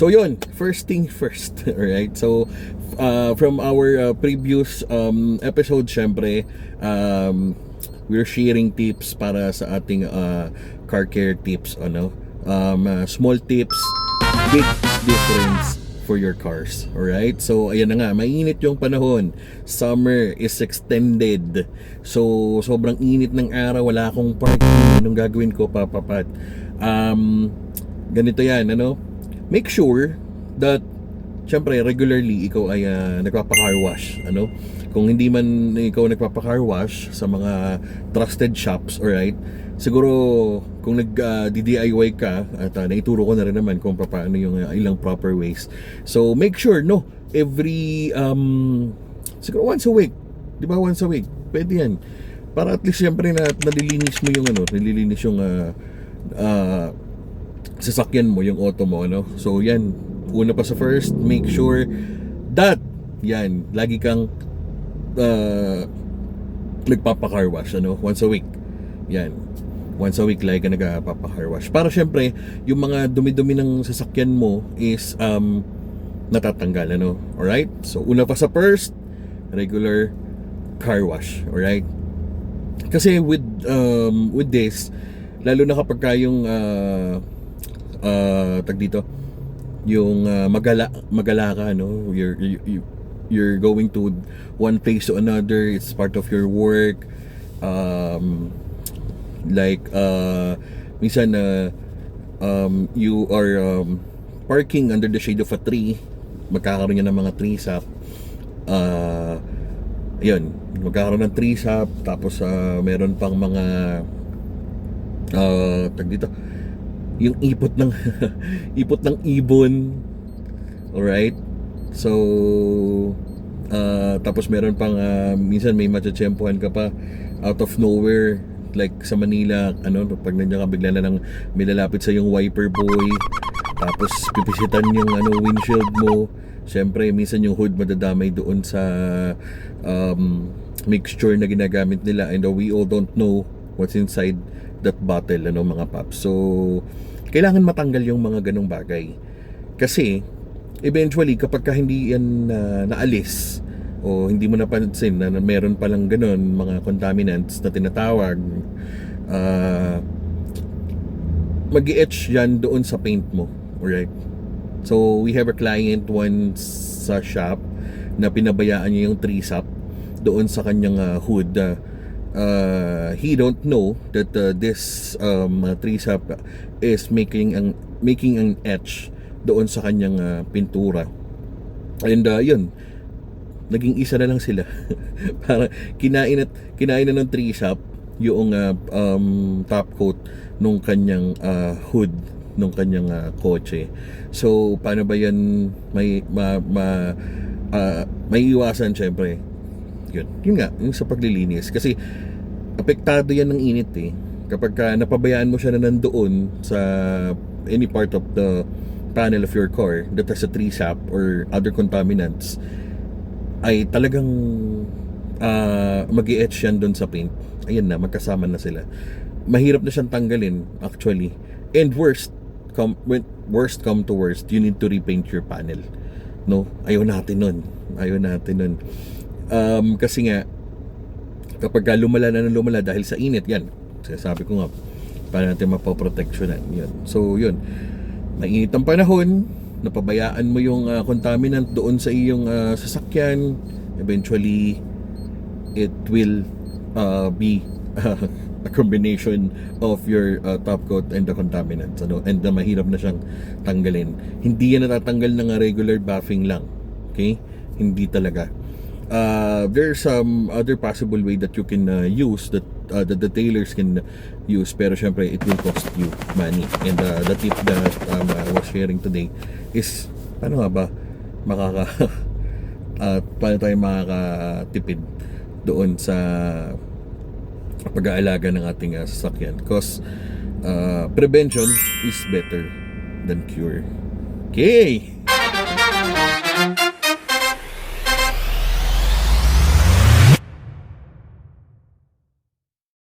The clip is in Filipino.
So yun, first thing first. Alright, so from our previous episode, syempre we're sharing tips para sa ating car care tips, small tips, big difference for your cars. Alright, so ayan na nga, mainit yung panahon, summer is extended, so sobrang init ng araw, wala akong parking. Anong gagawin ko, papapat? Ganito yan, make sure that syempre regularly ikaw ay nagpapa-car wash, kung hindi man ikaw nagpapa-car wash sa mga trusted shops. Alright, siguro kung nag-DIY ka, at naituro ko na rin naman kung paano yung ilang proper ways. So make sure, every siguro once a week, di ba, once a week pwede yan, para at least syempre nalilinis mo yung nililinis yung sasakyan mo, yung auto mo, so yan, una pa sa first, make sure that yan, lagi kang nagpapa-car wash, once a week. Yan, once a week lagi ka nagpapa-car wash, para syempre yung mga dumi-dumi ng sasakyan mo is natatanggal, alright? So una pa sa first, regular car wash. Alright, kasi with this, lalo na kapag kayong tag dito, yung magala ka, you're going to one place to another, it's part of your work, minsan you are parking under the shade of a tree, magkakaroon yan ng mga tree sap, yun, magkakaroon ng tree sap, tapos meron pang mga tag dito, yung ipot ng ipot ng ibon. Alright, so tapos meron pang minsan may matsyempohan ka pa out of nowhere, like sa Manila, pag nandiyan ka, bigla na lang may lalapit sa yung wiper boy, tapos pipisitan yung windshield mo. Siyempre minsan yung hood madadamay doon sa mixture na ginagamit nila, and we all don't know what's inside that bottle, mga paps. So kailangan matanggal yung mga ganong bagay, kasi eventually kapag hindi yan naalis, o hindi mo napansin na meron palang ganon mga contaminants na tinatawag, mag-i-etch yan doon sa paint mo. Alright, so we have a client once sa shop na pinabayaan niya yung tree sap doon sa kanyang hood. He don't know that this tree sap is making an etch doon sa kanyang pintura, and yun, naging isa na lang sila. Para kinain na ng tree sap yung top coat nung kanyang hood nung kanyang kotse. So paano ba yan may iwasan? Syempre yun nga, yung sa paglilinis, kasi apektado yan ng init kapag napabayaan mo siya na nandoon sa any part of the panel of your car that has a tree sap or other contaminants, ay talagang mag-i-etch yan doon sa paint. Ayan na, magkasama na sila, mahirap na siyang tanggalin actually, and worst come to worst, you need to repaint your panel. Ayaw natin nun. Kasi nga kapag lumala dahil sa init, yan, sabi ko nga, para natin mapoproteksyonan yun. So yun, mainit ang panahon, napabayaan mo yung contaminant doon sa iyong sasakyan, eventually it will be a combination of your top coat and the contaminants, and mahirap na siyang tanggalin. Hindi yan natatanggal ng regular buffing lang, okay? Hindi talaga. There's some other possible way that you can use, that the tailors can use, pero syempre it will cost you money. And the tip that I was sharing today is paano nga ba paano tayo makakatipid doon sa pag-aalaga ng ating sasakyan, because prevention is better than cure. Okay.